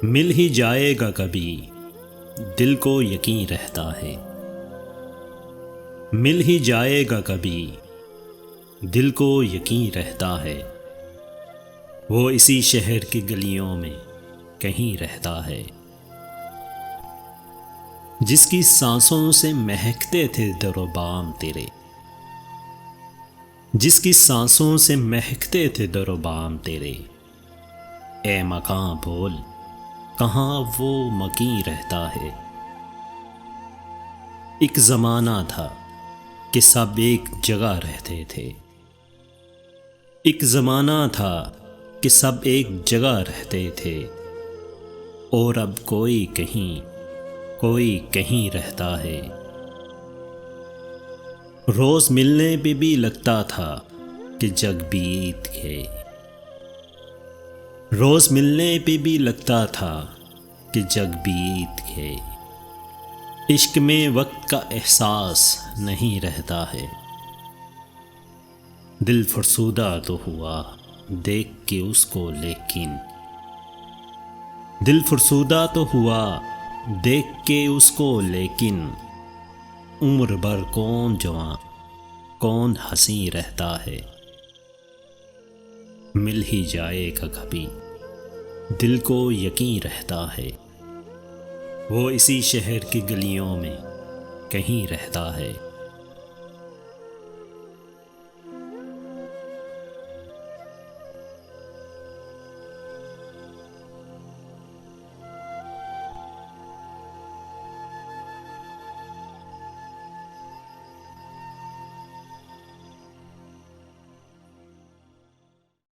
مل ہی جائے گا کبھی، دل کو یقین رہتا ہے۔ مل ہی جائے گا کبھی، دل کو یقین رہتا ہے۔ وہ اسی شہر کی گلیوں میں کہیں رہتا ہے، جس کی سانسوں سے مہکتے تھے در و بام تیرے، جس کی سانسوں سے مہکتے تھے در و بام تیرے۔ اے مکاں بول کہاں وہ مکیں رہتا ہے۔ ایک زمانہ تھا کہ سب ایک جگہ رہتے تھے، ایک زمانہ تھا کہ سب ایک جگہ رہتے تھے، اور اب کوئی کہیں رہتا ہے۔ روز ملنے پہ بھی لگتا تھا کہ جگ بیت گئے، روز ملنے پہ بھی لگتا تھا کہ جگ بیت گئے۔ عشق میں وقت کا احساس نہیں رہتا ہے، دل فرسودہ تو ہوا دیکھ کے اس کو، لیکن دل فرسودہ تو ہوا دیکھ کے اس کو، لیکن عمر بھر کون جواں کون ہنسی رہتا ہے۔ مل ہی جائے گا کبھی، دل کو یقین رہتا ہے۔ وہ اسی شہر کی گلیوں میں کہیں رہتا ہے۔